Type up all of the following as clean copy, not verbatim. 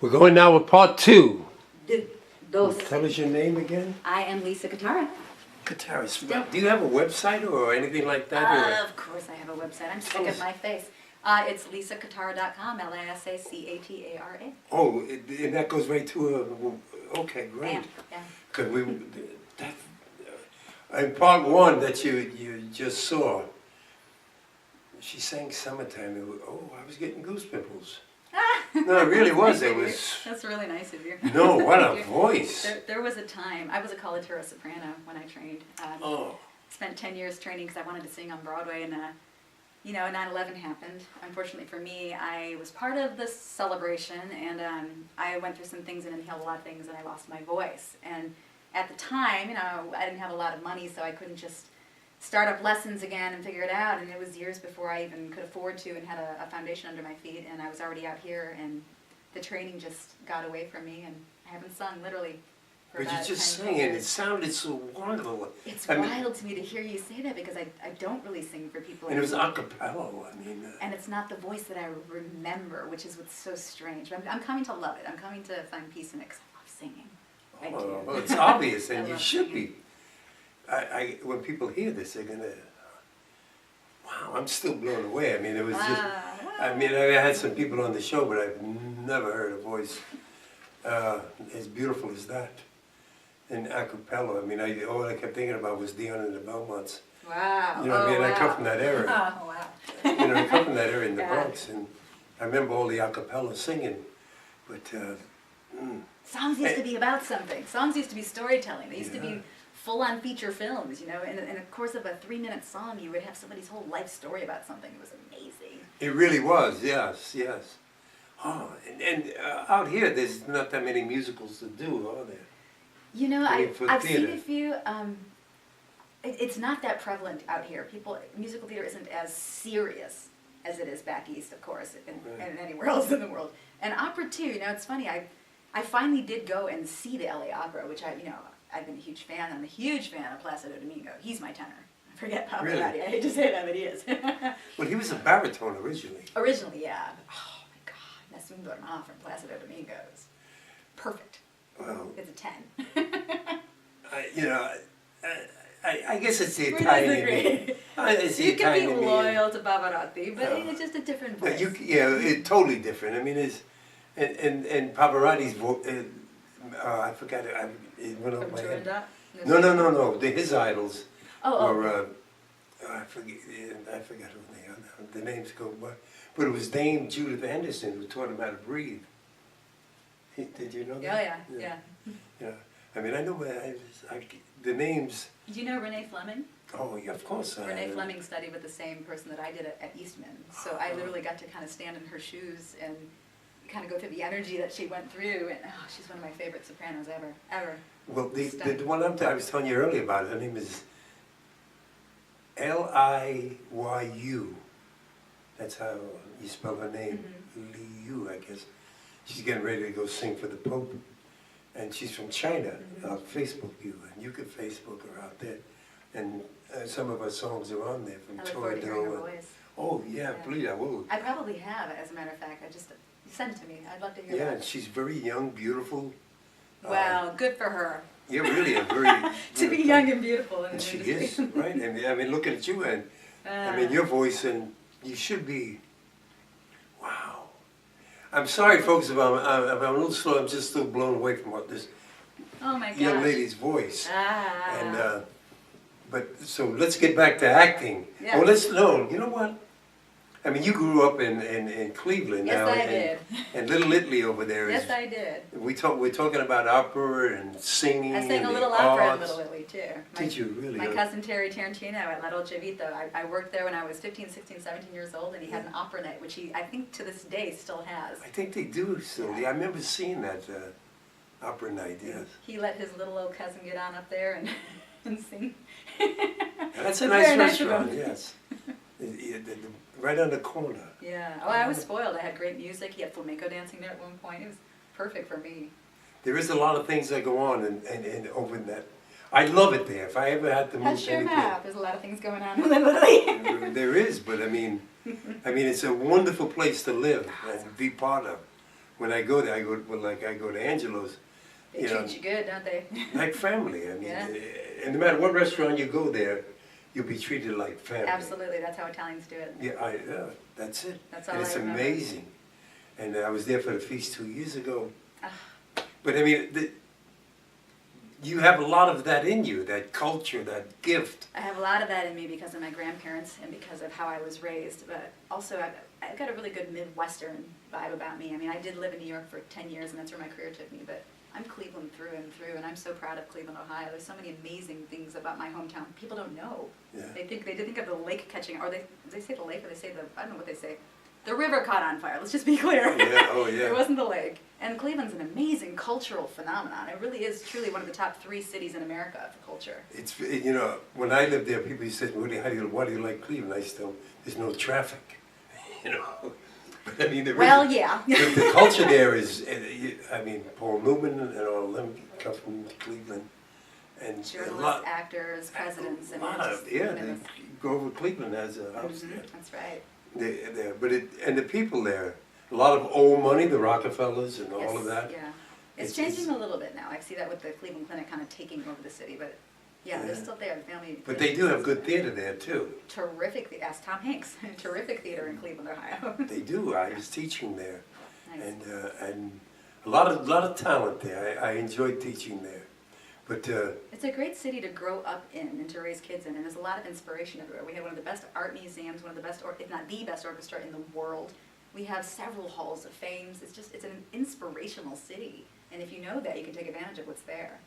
We're going now with part two. Dos. Tell us your name again. I am Lisa Catara. Catara. Do you have a website or anything like that? Of course I have a website. I'm sick of my face. It's lisacatara.com, L-I-S-A-C-A-T-A-R-A. Oh, and that goes right to a... Okay, great. Yeah. Because in part one that you just saw, she sang Summertime. I was getting goosebumps. No, it really was. It was. That's really nice of you. No, what a voice. There was a time, I was a coloratura soprano when I trained. Spent 10 years training because I wanted to sing on Broadway, and 9/11 happened. Unfortunately for me, I was part of the celebration, and I went through some things and inhaled a lot of things, and I lost my voice. And at the time, I didn't have a lot of money, so I couldn't just start up lessons again and figure it out, and it was years before I even could afford to and had a foundation under my feet, and I was already out here, and the training just got away from me, and I haven't sung literally for But about you just 10 sang years. and it sounded so wonderful. It's wild to me to hear you say that, because I don't really sing for people And it was anymore. a cappella, And it's not the voice that I remember, which is what's so strange. But I'm coming to love it. I'm coming to find peace in it because I love singing. I do. Well, it's obvious, I and you love should singing. be. When people hear this, they're gonna, wow, I'm still blown away. It was just, I had some people on the show, but I've never heard a voice as beautiful as that. And a cappella, all I kept thinking about was Dion and the Belmonts. Wow. I come from that era. Oh, wow. I come from that era in the Yeah. Bronx, and I remember all the a cappella singing, but Songs used to be about something. Songs used to be storytelling. They used to Yeah. be full-on feature films, In the course of a 3-minute song, you would have somebody's whole life story about something. It was amazing. it really was, yes. Oh, and out here, there's not that many musicals to do, are there? For I've seen theater. a few. It's not that prevalent out here. Musical theater isn't as serious as it is back east, of course, and anywhere else in the world. And opera too. It's funny. I finally did go and see the LA Opera, which I've been a huge fan. I'm a huge fan of Placido Domingo. He's my tenor. I forget Pavarotti. Really? I hate to say that, but he is. Well, he was a baritone originally. Originally, yeah. Oh my God, Nessun Dorma from Placido Domingo is perfect. Well, It's a 10. I guess it's the We Italian in disagree. me. It's the You can Italian be in me. loyal to Pavarotti, but No. it's just a different No, voice. it's totally different. And Pavarotti's voice. I forgot it. It went off From my head. Turandot? No. His idols Oh, were. I forget who they are now. The names go by. But it was Dame Judith Anderson who taught him how to breathe. Did you know that? Oh, yeah. Yeah. I know the names. Do you know Renee Fleming? Oh, yeah, of course. Renee Fleming studied with the same person that I did at Eastman. So I literally got to kind of stand in her shoes and kind of go through the energy that she went through. And she's one of my favorite sopranos ever. Well, the one I was telling you earlier about, her name is Liyu. That's how you spell her name. Liyu, I guess. She's getting ready to go sing for the Pope. And she's from China. I'll Facebook you, and you can Facebook her out there. And some of her songs are on there from I look forward to hearing her voice. Oh, yeah, please, I will. I probably have, as a matter of fact. Send it to me. I'd love to hear Yeah, that. and she's very young, beautiful. Wow, good for her. Yeah, really, a very... To be young and beautiful in And the she industry. is, right? Looking at you, and your voice, and you should be, wow. I'm sorry, folks, if I'm a little slow. I'm just still blown away from what this Oh my gosh. young lady's voice. So let's get back to acting. Yeah. Well, you know what? You grew up in Cleveland Yes, now. I did. And Little Italy over there is... Yes, I did. We're talking about opera and singing. I sang and a the little opera in arts. Little Italy, too. Did you really? My cousin Terry Tarantino at La Dolce Vita, I worked there when I was 15, 16, 17 years old, and he had an opera night, which he, I think to this day, still has. I think they do still. Yeah, I remember seeing that opera night, yes. He let his little old cousin get on up there and sing. That's a It's nice very nice of restaurant, him. yes. Right on the corner. Yeah. Oh, I was spoiled. I had great music. He had flamenco dancing there at one point. It was perfect for me. There is a lot of things that go on and over in that. I love it there. If I ever had to move I sure anything. have. There's a lot of things going on in Little Italy. There is, but it's a wonderful place to live and be part of. when I go there, I go to Angelo's. They treat you good, don't they? Like family. I mean, Yeah. and no matter what restaurant you go there, you'll be treated like family. Absolutely, that's how Italians do it. Yeah, that's it. That's all and it's I remember. amazing. And I was there for the feast 2 years ago. Ah. But I mean, you have a lot of that in you, that culture, that gift. I have a lot of that in me because of my grandparents and because of how I was raised, but also I've got a really good Midwestern vibe about me. I mean, I did live in New York for 10 years, and that's where my career took me, but I'm Cleveland through and through, and I'm so proud of Cleveland, Ohio. There's so many amazing things about my hometown people don't know. Yeah. They think of the lake catching, or they say the lake, or they say I don't know what they say. The river caught on fire, let's just be clear. Yeah, oh yeah. It wasn't the lake. And Cleveland's an amazing cultural phenomenon. It really is truly one of the top 3 cities in America for culture. It's, when I lived there, people used to say, why do you like Cleveland? I used to tell them, there's no traffic, But I mean, Well, yeah. the culture there is, I mean, Paul Newman and all of them come from Cleveland. And Journalists, actors, presidents, and Grover Cleveland has a house there. That's right. And the people there, a lot of old money, the Rockefellers and all of that. Yeah, it's changing a little bit now. I see that with the Cleveland Clinic kind of taking over the city, but yeah, they're still there. The family. But they do have good theater there too. Terrific. Ask Tom Hanks. Terrific theater in Cleveland, Ohio. They do. I was teaching there, Nice. and a lot of talent there. I enjoyed teaching there, but It's a great city to grow up in and to raise kids in, and there's a lot of inspiration everywhere. We have one of the best art museums, one of the best, if not the best orchestra in the world. We have several halls of fame. It's an inspirational city, and if you know that, you can take advantage of what's there.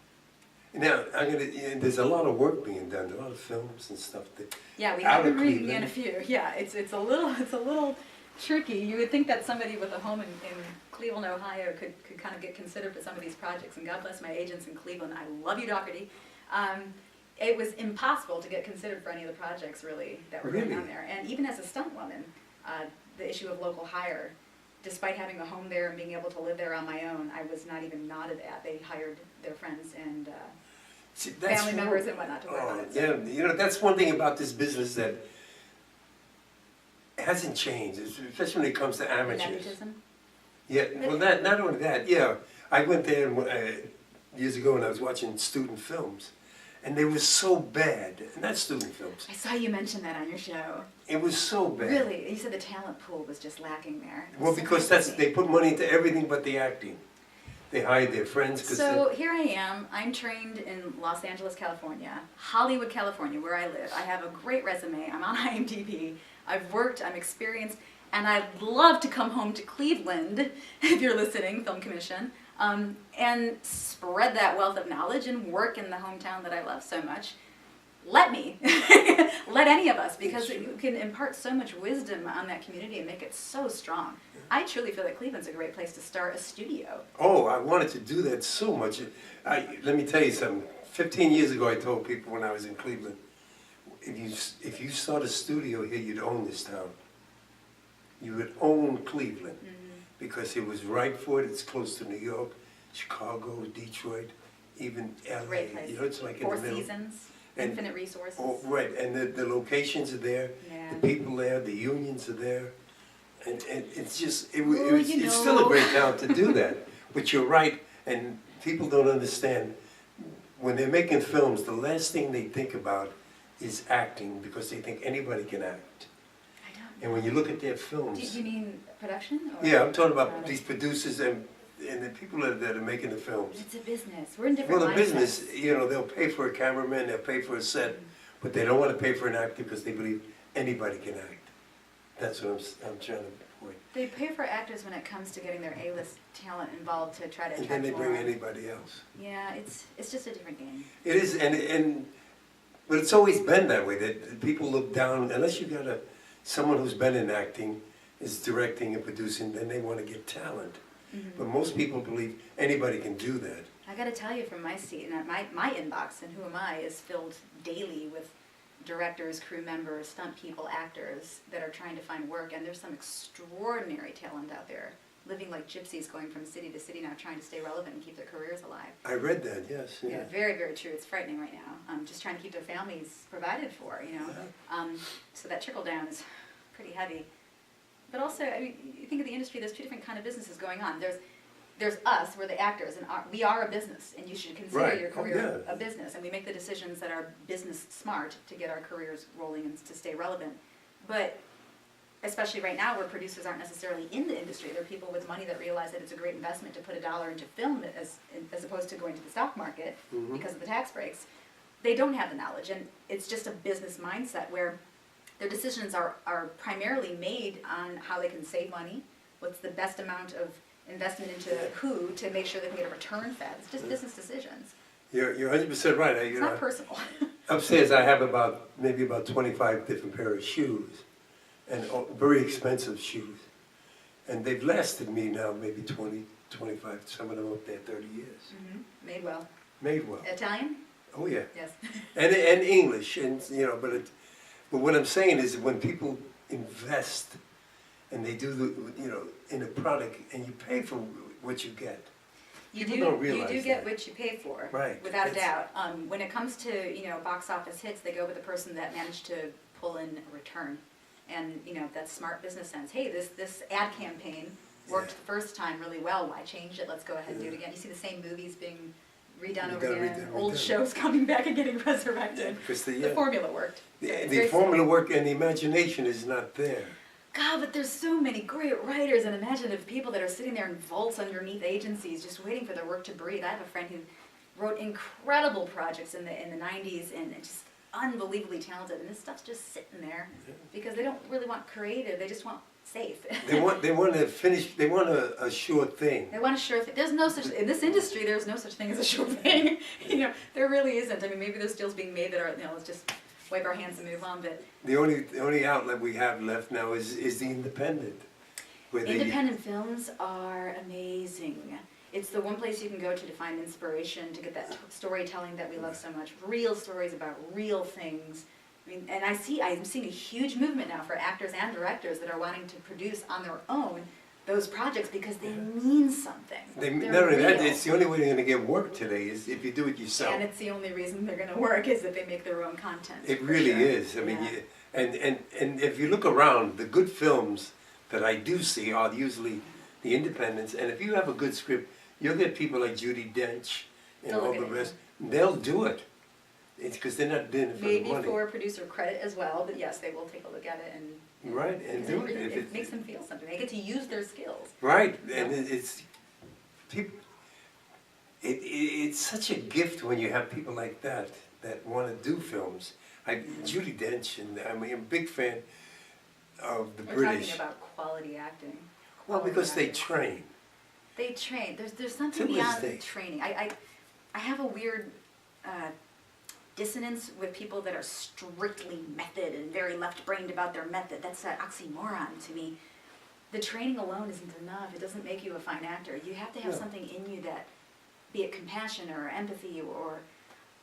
now there's a lot of work being done, a lot of films and stuff. Yeah, we out have of been reading Cleveland. a few. Yeah, it's a little tricky. You would think that somebody with a home in Cleveland, Ohio could kind of get considered for some of these projects, and God bless my agents in Cleveland. I love you, Doherty. It was impossible to get considered for any of the projects really that were going on there. And even as a stunt woman, the issue of local hire, despite having a home there and being able to live there on my own, I was not even nodded at. They hired their friends and family members and whatnot to work on it. Yeah, that's one thing about this business that hasn't changed, especially when it comes to amateurs. Nepotism? Yeah, well, not only that. Yeah, I went there years ago and I was watching student films, and they were so bad. Not student films. I saw you mention that on your show. It was so bad. Really? You said the talent pool was just lacking there. Well, because they put money into everything but the acting. They hired their friends. So here I am. I'm trained in Los Angeles, California, Hollywood, California, where I live. I have a great resume. I'm on IMDb. I've worked. I'm experienced. And I'd love to come home to Cleveland, if you're listening, Film Commission, and spread that wealth of knowledge and work in the hometown that I love so much. Let me. Let any of us, because you can impart so much wisdom on that community and make it so strong. I truly feel that Cleveland's a great place to start a studio. Oh, I wanted to do that so much. Let me tell you something. 15 years ago, I told people when I was in Cleveland, if you start a studio here, you'd own this town. You would own Cleveland, because it was right for it. It's close to New York, Chicago, Detroit, even LA. Great place. It's like Four in the middle. Seasons, And- infinite resources. Oh, right, and the locations are there, Yeah. the people there, the unions are there, and it's just, Well, it's still a great town to do that. But you're right, and people don't understand, when they're making films, the last thing they think about is acting, because they think anybody can act. I don't And when you look at their Do films, you mean production? Or yeah, I'm talking about Got it. these producers and the people that are making the films. It's a business. We're in different Well, the business, mindsets. they'll pay for a cameraman, they'll pay for a set, but they don't want to pay for an actor because they believe anybody can act. That's what I'm trying to point. They pay for actors when it comes to getting their A-list talent involved to try to And attract then they more. bring anybody else. Yeah, it's just a different game. It is, but it's always been that way, that people look down, unless you got someone who's been in acting, is directing and producing, then they want to get talent. But most people believe anybody can do that. I got to tell you, from my seat, and my inbox, and who am I, is filled daily with directors, crew members, stunt people, actors that are trying to find work, and there's some extraordinary talent out there, living like gypsies, going from city to city now, trying to stay relevant and keep their careers alive. I read that, yes. Yeah, very, very true. It's frightening right now. Just trying to keep their families provided for, So that trickle down is pretty heavy. But also, I mean, you think of the industry, there's two different kind of businesses going on. There's us, we're the actors, and we are a business, and you should consider your career a business. And we make the decisions that are business smart to get our careers rolling and to stay relevant. But especially right now, where producers aren't necessarily in the industry, there are people with money that realize that it's a great investment to put $1 into film as opposed to going to the stock market because of the tax breaks. They don't have the knowledge, and it's just a business mindset where their decisions are primarily made on how they can save money, what's the best amount of investment into who to make sure they can get a return fed. It's just business decisions. You're 100% right. It's not personal. Upstairs I have maybe about 25 different pair of shoes, and very expensive shoes. And they've lasted me now maybe 20, 25, some of them up there 30 years. Made well. Made well. Italian? Oh yeah. Yes. and English, and but what I'm saying is that when people invest and they do in a product, and you pay for what you get. You don't realize do get what you pay for, right? Without a doubt. When it comes to box office hits, they go with the person that managed to pull in a return, and that's smart business sense. Hey, this ad campaign worked the first time really well. Why change it? Let's go ahead and do it again. You see the same movies being redone over again, old shows coming back and getting resurrected. The formula worked. The formula worked, and the imagination is not there. God, but there's so many great writers and imaginative people that are sitting there in vaults underneath agencies just waiting for their work to breathe. I have a friend who wrote incredible projects in the 90s and just unbelievably talented, and this stuff's just sitting there because they don't really want creative, they just want safe. They want to finish, they want a sure thing. They want a sure thing. There's no such, in this industry, there's no such thing as a sure thing. There really isn't. I mean, maybe there's deals being made that are, let's just wipe our hands and move on, but the only outlet we have left now is the independent. Independent films are amazing. It's the one place you can go to find inspiration, to get that storytelling that we love so much. Real stories about real things. I mean, and I'm seeing a huge movement now for actors and directors that are wanting to produce on their own those projects because they mean something. Not only that, it's the only way they're going to get work today is if you do it yourself. And it's the only reason they're going to work is that they make their own content. It really is. I mean, and if you look around, the good films that I do see are usually the independents. And if you have a good script, you'll get people like Judi Dench and all the rest. They'll do it. It's because they're not doing it for the money. Maybe for producer credit as well, but yes, they will take a look at it and do it. It makes them feel something. They get to use their skills. Right, and it's people. It's such a gift when you have people like that want to do films. Judi Dench, and I'm a big fan of the British. We're talking about quality acting. Well, because they train. They train. There's something beyond training. I have a weird dissonance with people that are strictly method and very left-brained about their method. That's an oxymoron to me. The training alone isn't enough. It doesn't make you a fine actor. You have to have something in you that, be it compassion or empathy or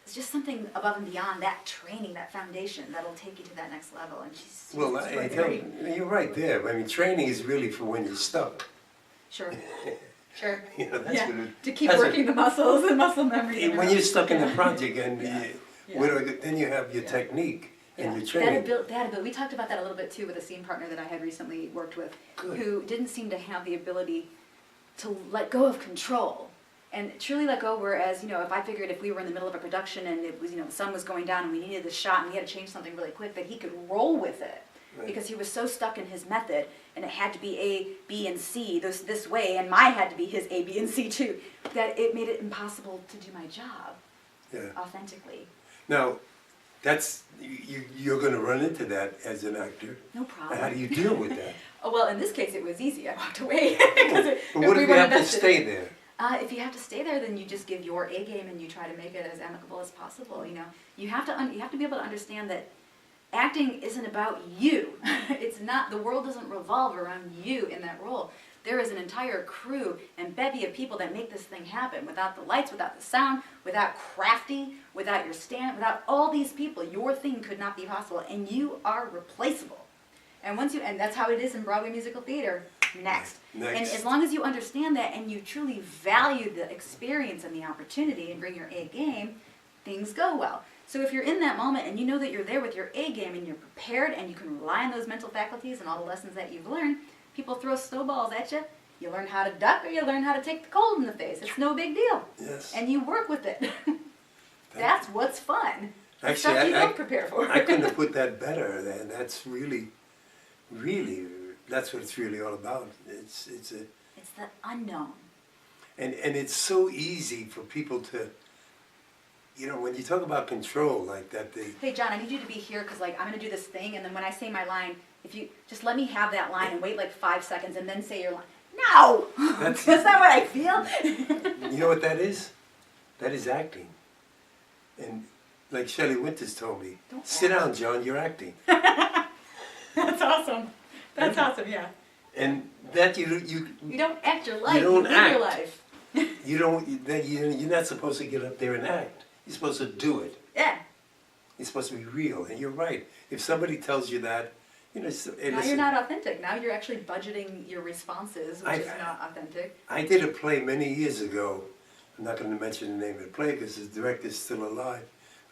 it's just something above and beyond that training, that foundation, that'll take you to that next level. And you're right there. I mean, training is really for when you're stuck. Sure. Sure. To keep working the muscles and muscle memory. When you're stuck in the project and then you have your technique and your training. That ability. We talked about that a little bit too with a scene partner that I had recently worked with, who didn't seem to have the ability to let go of control and truly let go. Whereas, if I figured if we were in the middle of a production and it was, the sun was going down and we needed the shot and we had to change something really quick, that he could roll with it. Right. Because he was so stuck in his method, and it had to be A, B, and C this way, and mine had to be his A, B, and C too, that it made it impossible to do my job authentically. Now, you're going to run into that as an actor. No problem. How do you deal with that? Well, in this case, it was easy. I walked away. But what if you have to stay there? If you have to stay there, then you just give your A game and you try to make it as amicable as possible. You have to be able to understand that acting isn't about you. It's not. The world doesn't revolve around you in that role. There is an entire crew and bevy of people that make this thing happen. Without the lights, without the sound, without crafty, without your stand, without all these people, your thing could not be possible. And you are replaceable. And and that's how it is in Broadway musical theater. Next. And as long as you understand that and you truly value the experience and the opportunity and bring your A game, things go well. So if you're in that moment and you know that you're there with your A game and you're prepared and you can rely on those mental faculties and all the lessons that you've learned, People throw snowballs at you. You learn how to duck or you learn how to take the cold in the face. It's no big deal. Yes. And you work with it. That's what's fun. Actually, stuff you don't prepare for. I couldn't have put that better. And that's really, that's what it's really all about. It's the unknown. And it's so easy for people to, when you talk about control like that, Hey, John, I need you to be here because, I'm going to do this thing, and then when I say my line, if you just let me have that line and wait 5 seconds and then say your line. No! That's not what I feel. You know what that is? That is acting. And like Shelley Winters told me, sit down, John, you're acting. That's awesome. That's awesome, yeah. And that you don't act your life, you don't live act. your life. You're not supposed to get up there and act. You're supposed to do it. Yeah. It's supposed to be real, and you're right. If somebody tells you that, hey, now listen, you're not authentic. Now you're actually budgeting your responses, which is not authentic. I did a play many years ago. I'm not going to mention the name of the play because the director's still alive,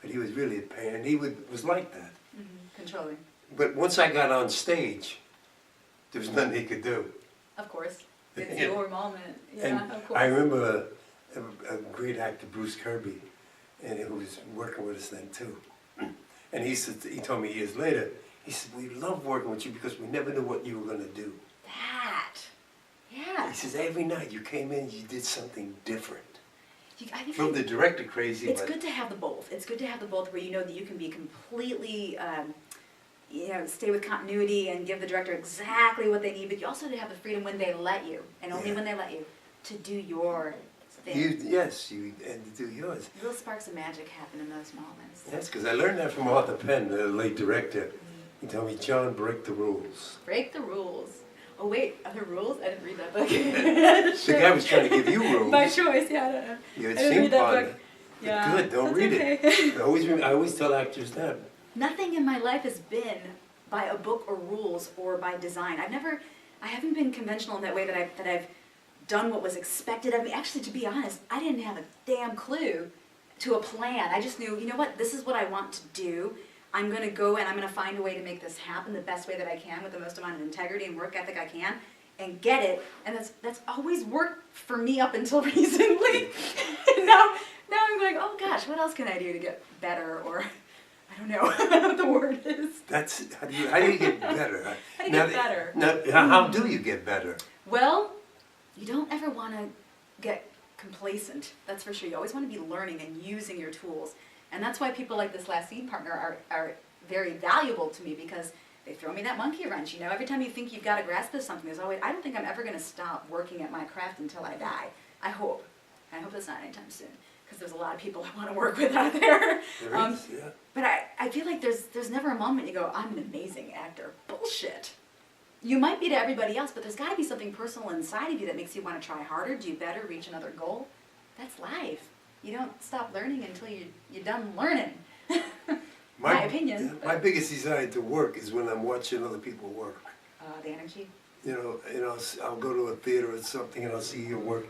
but he was really a pain, and he was like that. Controlling. But once I got on stage, there was nothing he could do. Of course. It's your moment. Yeah, and of course. I remember a great actor, Bruce Kirby, and who was working with us then too. And he told me years later, he said, we love working with you because we never knew what you were going to do. Yeah. He says, every night you came in, you did something different. I Drove the director crazy. It's good to have the both. It's good to have the both where you know that you can be completely, stay with continuity and give the director exactly what they need, but you also have the freedom when they let you, and only when they let you, to do your thing. And to do yours. Little sparks of magic happen in those moments. Yes, because I learned that from Arthur Penn, the late director. He told me, John, break the rules. Break the rules. Oh wait, are there rules? I didn't read that book. The guy was trying to give you rules. By choice, yeah, I don't know. You had I didn't read that fun. book. Yeah, good, don't read it. I always tell actors that. Nothing in my life has been by a book or rules or by design. I haven't been conventional in that way that I've done what was expected of me. Actually, to be honest, I didn't have a damn clue to a plan. I just knew, you know what, this is what I want to do. I'm going to go and I'm going to find a way to make this happen the best way that I can with the most amount of integrity and work ethic I can and get it. And that's always worked for me up until recently. now I'm going, oh gosh, what else can I do to get better? Or I don't know what the word is. How do you get better? How do you get better? Now, how do you get better? Well, you don't ever want to get complacent. That's for sure. You always want to be learning and using your tools. And that's why people like this last scene partner are very valuable to me because they throw me that monkey wrench. Every time you think you've got a grasp of something, there's always, I don't think I'm ever going to stop working at my craft until I die. I hope. I hope that's not anytime soon because there's a lot of people I want to work with out there. There is, yeah. But I feel like there's never a moment you go, I'm an amazing actor. Bullshit. You might be to everybody else, but there's got to be something personal inside of you that makes you want to try harder, do better, reach another goal. That's life. You don't stop learning until you're done learning. My opinion. My biggest desire to work is when I'm watching other people work. The energy. I'll go to a theater or something and I'll see your work,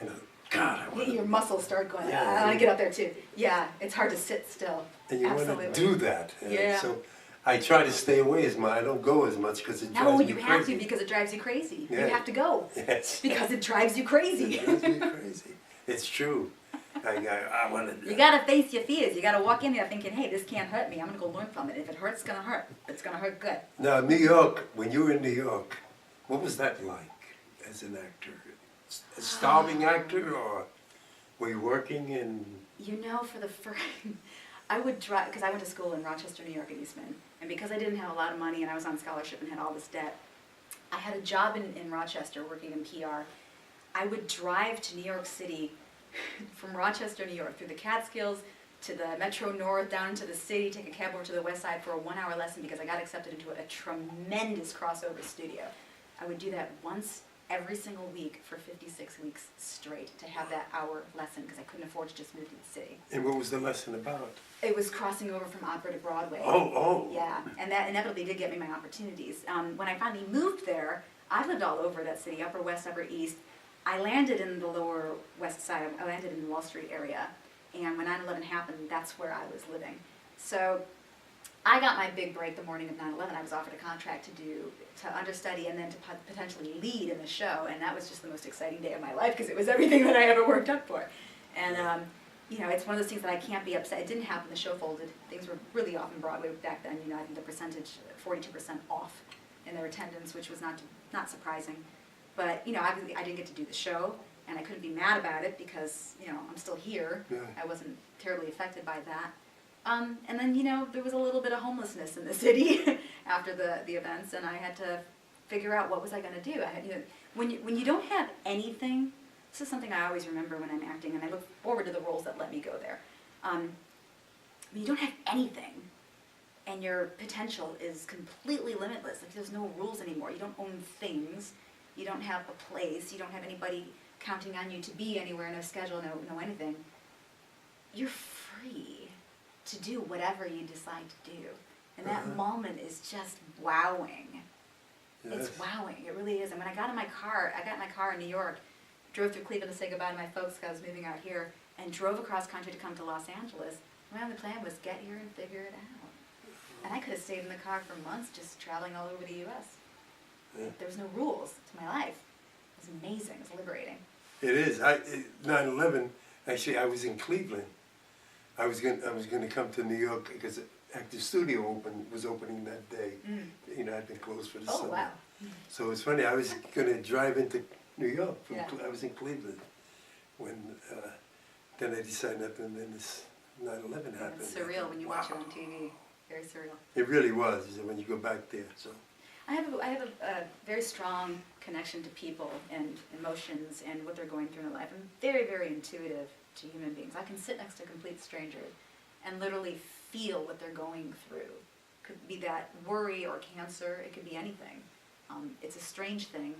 and God, I want your muscles start going. Yeah, I want to get up there too. Yeah, it's hard to sit still. And you Absolutely. want to do that. Yeah. So I try to stay away as much. I don't go as much because it drives me crazy. No, you have to because it drives you crazy. Yeah. You have to go. Yes. Because it drives you crazy. It drives me crazy. It's true. I want to. You gotta face your fears. You gotta walk in there thinking, "Hey, this can't hurt me. I'm gonna go learn from it. If it hurts, it's gonna hurt. It's gonna hurt good." Now, New York. When you were in New York, what was that like as an actor? A starving actor, or were you working in? For the first, I would drive because I went to school in Rochester, New York, at Eastman, and because I didn't have a lot of money and I was on scholarship and had all this debt, I had a job in Rochester working in PR. I would drive to New York City. From Rochester, New York, through the Catskills to the Metro North, down into the city, take a cab over to the West Side for a 1-hour lesson because I got accepted into a tremendous crossover studio. I would do that once every single week for 56 weeks straight to have that hour lesson because I couldn't afford to just move to the city. And what was the lesson about? It was crossing over from opera to Broadway. Oh. Yeah, and that inevitably did get me my opportunities. When I finally moved there, I lived all over that city, Upper West, Upper East. I landed in the Lower West Side. I landed in the Wall Street area. And when 9/11 happened, that's where I was living. So I got my big break the morning of 9/11. I was offered a contract to understudy and then to potentially lead in the show, and that was just the most exciting day of my life because it was everything that I ever worked up for. And you know, it's one of those things that I can't be upset. It didn't happen. The show folded. Things were really off in Broadway back then. You know, I think the percentage, 42% off in their attendance, which was not surprising. But you know, I didn't get to do the show, and I couldn't be mad about it because you know I'm still here. Yeah. I wasn't terribly affected by that. And then, you know, there was a little bit of homelessness in the city after the events, and I had to figure out what was I going to do. I had, you know, when you don't have anything, this is something I always remember when I'm acting, and I look forward to the roles that let me go there. When you don't have anything, and your potential is completely limitless, like there's no rules anymore. You don't own things. You don't have a place. You don't have anybody counting on you to be anywhere, no schedule, no anything. You're free to do whatever you decide to do. And that moment is just wowing. Yes. It's wowing, it really is. And when I got in my car in New York, drove through Cleveland to say goodbye to my folks because I was moving out here, and drove across country to come to Los Angeles. My only plan was get here and figure it out. And I could have stayed in the car for months just traveling all over the U.S. Yeah. There was no rules to my life. It was amazing, it was liberating. It is. 9/11, actually I was in Cleveland. I was going to come to New York because Actors Studio was opening that day. You know, I'd been closed for the summer. Wow. So it's funny. I was going to drive into New York. I was in Cleveland when then I decided that, and then this 9/11 happened. It's surreal when you watch it on TV. Very surreal. It really was. When you go back there. So I have a very strong connection to people and emotions and what they're going through in their life. I'm very, very intuitive to human beings. I can sit next to complete strangers and literally feel what they're going through. Could be that worry or cancer. It could be anything. It's a strange thing.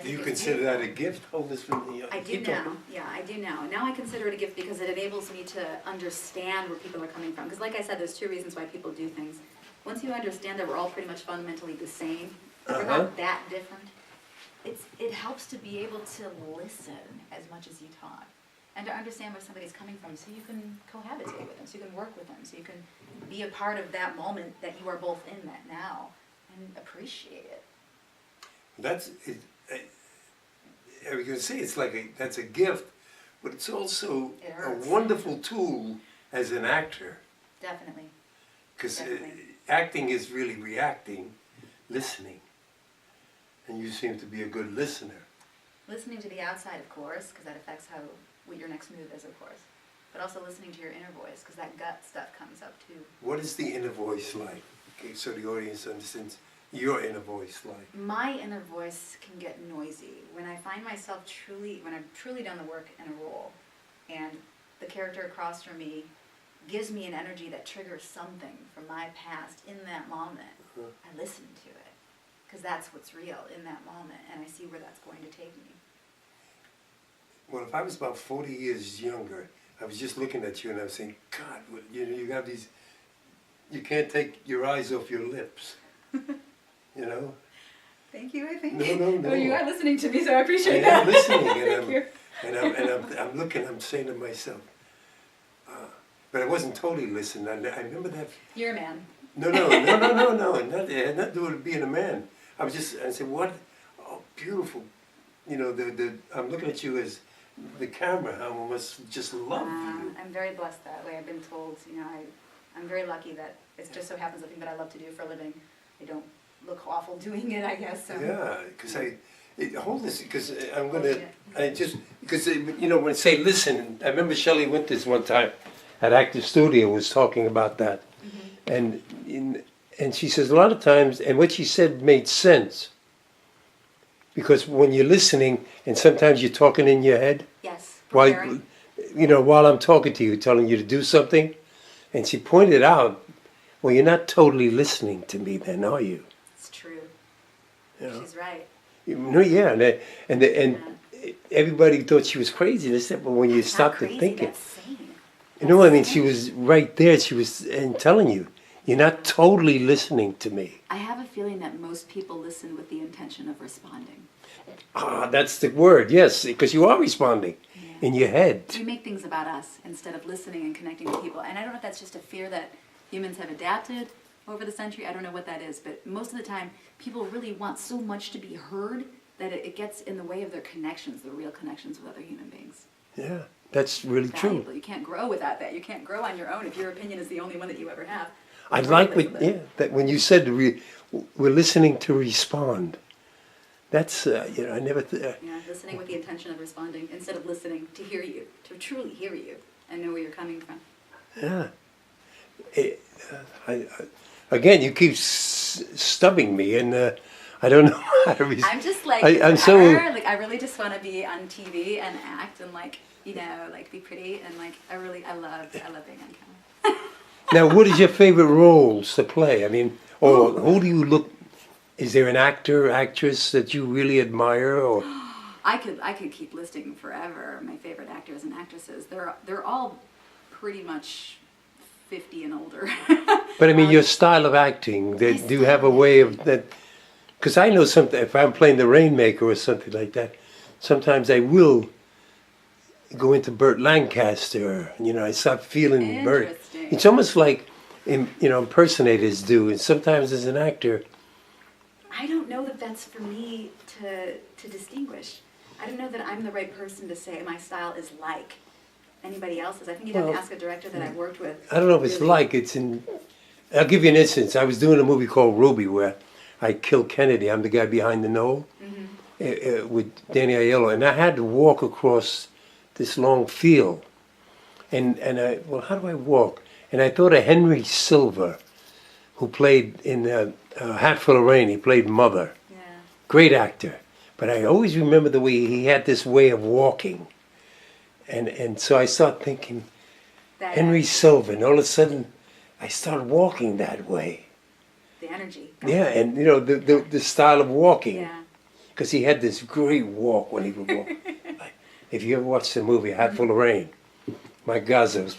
Do you consider that a gift? Hold this from the. I do now. Yeah, I do now. Now I consider it a gift because it enables me to understand where people are coming from. Because like I said, there's two reasons why people do things. Once you understand that we're all pretty much fundamentally the same, we're not that different, it helps to be able to listen as much as you talk. And to understand where somebody's coming from so you can cohabitate with them, so you can work with them, so you can be a part of that moment that you are both in that now and appreciate it. That's it. I was going to say that's a gift, but it's also a wonderful tool as an actor. Definitely. Because acting is really reacting, listening, and you seem to be a good listener. Listening to the outside, of course, because that affects what your next move is, of course. But also listening to your inner voice, because that gut stuff comes up too. What is the inner voice like? Okay, so the audience understands your inner voice like. My inner voice can get noisy. When I find myself when I've truly done the work in a role, and the character across from me gives me an energy that triggers something from my past in that moment, I listen to it. Because that's what's real in that moment, and I see where that's going to take me. Well, if I was about 40 years younger, I was just looking at you and I was saying, God, you have these, you can't take your eyes off your lips, you know? Thank you, I think. No. Well, you are listening to me, so I appreciate that. I'm listening, and I'm looking, I'm saying to myself, but I wasn't totally listening. I remember that. You're a man. No. It had nothing to do with being a man. I said, what? Oh, beautiful. You know, I'm looking at you as the camera. I must just love you. I'm very blessed that way. I've been told, you know, I'm very lucky that it just so happens the thing that I love to do for a living. I don't look awful doing it, I guess. So. Yeah, because hold this, because I'm going to, because, you know, when I say listen, I remember Shelley Winters one time at Actors Studio was talking about that. And she says a lot of times, and what she said made sense. Because when you're listening, and sometimes you're talking in your head. Yes. While I'm talking to you, telling you to do something. And she pointed out, well, you're not totally listening to me then, are you? It's true. You know? She's right. No, yeah, and everybody thought she was crazy. They said, well, when you stop to think it. You know what I mean? She was right there. She was telling you, you're not totally listening to me. I have a feeling that most people listen with the intention of responding. That's the word, yes, because you are responding in your head. We make things about us instead of listening and connecting with people. And I don't know if that's just a fear that humans have adapted, over the century. I don't know what that is, but most of the time, people really want so much to be heard that it gets in the way of their connections, the real connections with other human beings. Yeah, that's really true. You can't grow without that. You can't grow on your own if your opinion is the only one that you ever have. I like that when you said we're listening to respond. That's I never. Yeah, listening with the intention of responding instead of listening to hear you, to truly hear you and know where you're coming from. Yeah. Again, you keep stubbing me, and I don't know how to respond. I'm just like I'm so I really just want to be on TV and act and be pretty and I love being on camera. Now, what is your favorite roles to play? I mean, or who do you look? Is there an actor, actress that you really admire, or? I could keep listing forever my favorite actors and actresses. They're all pretty much 50 and older. But I mean, your style of acting. Do you have a way of that? Because I know something. If I'm playing the Rainmaker or something like that, sometimes I will go into Burt Lancaster. I start feeling Burt. It's almost like impersonators do, and sometimes as an actor. I don't know that that's for me to distinguish. I don't know that I'm the right person to say my style is like anybody else's. I think you'd have to ask a director that I've worked with. I don't know if it's like it's in. I'll give you an instance. I was doing a movie called Ruby where I kill Kennedy. I'm the guy behind the knoll with Danny Aiello, and I had to walk across this long field, and how do I walk? And I thought of Henry Silver, who played in Hat Full of Rain. He played Mother. Yeah. Great actor. But I always remember the way he had this way of walking. And so I started thinking, Henry Silver, and all of a sudden I started walking that way. The energy. Yeah, and the style of walking. Yeah. Because he had this great walk when he would walk. If you ever watched the movie Hat Full of Rain, my God,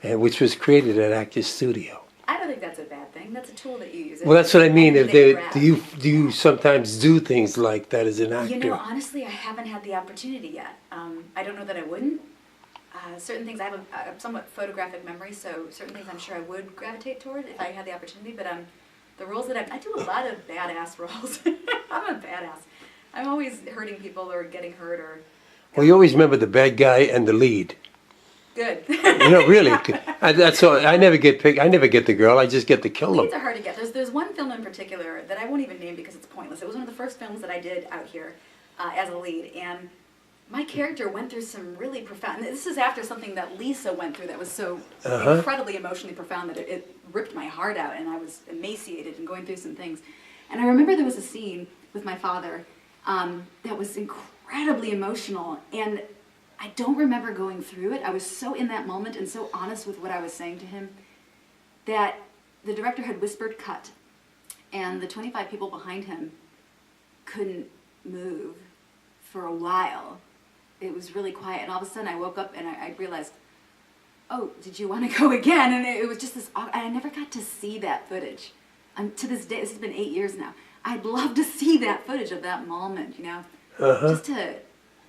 which was created at Actors Studio. I don't think that's a bad thing. That's a tool that you use. Well, that's what I mean. Do you sometimes do things like that as an actor? Honestly, I haven't had the opportunity yet. I don't know that I wouldn't. Certain things, I have a somewhat photographic memory, so certain things I'm sure I would gravitate toward if I had the opportunity. But the roles that I do a lot of badass roles. I'm a badass. I'm always hurting people or getting hurt or. Well, you always remember the bad guy and the lead. Good. Really. That's all. I never get picked. I never get the girl. I just get to kill them. Leads are hard to get. There's one film in particular that I won't even name because it's pointless. It was one of the first films that I did out here as a lead, and my character went through some really profound. This is after something that Lisa went through that was so incredibly emotionally profound that it ripped my heart out, and I was emaciated and going through some things. And I remember there was a scene with my father that was incredibly emotional, and I don't remember going through it. I was so in that moment and so honest with what I was saying to him that the director had whispered cut, and the 25 people behind him couldn't move for a while. It was really quiet, and all of a sudden I woke up and I realized, oh, did you want to go again? And it was just this, I never got to see that footage. To this day, this has been 8 years now. I'd love to see that footage of that moment, just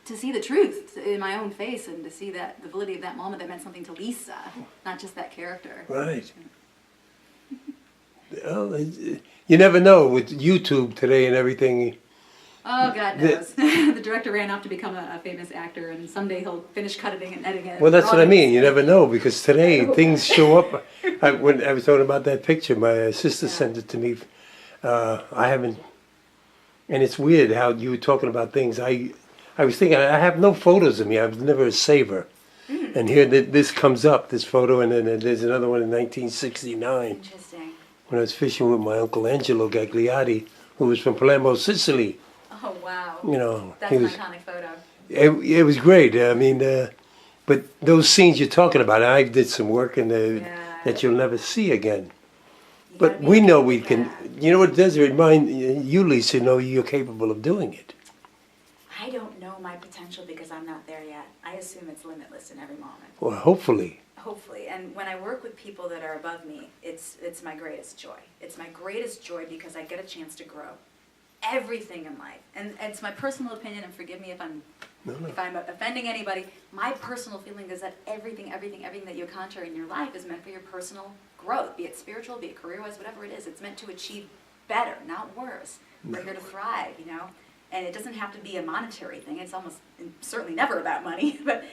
to see the truth in my own face and to see that the validity of that moment that meant something to Lisa, not just that character. Right. Well, you never know with YouTube today and everything. Oh, God knows. The director ran off to become a famous actor, and someday he'll finish cutting and editing it. Well, that's what I mean. You never know, because today things show up. When I was talking about that picture, my sister sent it to me. I haven't, and it's weird how you were talking about things. I was thinking, I have no photos of me. I was never a saver. And here this comes up, this photo, and then there's another one in 1969. Interesting. When I was fishing with my uncle Angelo Gagliardi, who was from Palermo, Sicily. Oh, wow. That's an iconic photo. It was great. I mean, but those scenes you're talking about, I did some work in that you'll never see again. But we know we can. You know what it does? It remind you, Lisa, you're capable of doing it. I don't know my potential because I'm not there yet. I assume it's limitless in every moment. Well, hopefully. Hopefully. And when I work with people that are above me, it's my greatest joy. It's my greatest joy because I get a chance to grow. everything in life, and it's my personal opinion, and forgive me if I'm No, no. if I'm offending anybody, my personal feeling is that everything that you encounter in your life is meant for your personal growth, be it spiritual, be it career-wise, whatever it is. It's meant to achieve better, not worse. We're here to thrive, you know? And it doesn't have to be a monetary thing. It's almost certainly never about money, but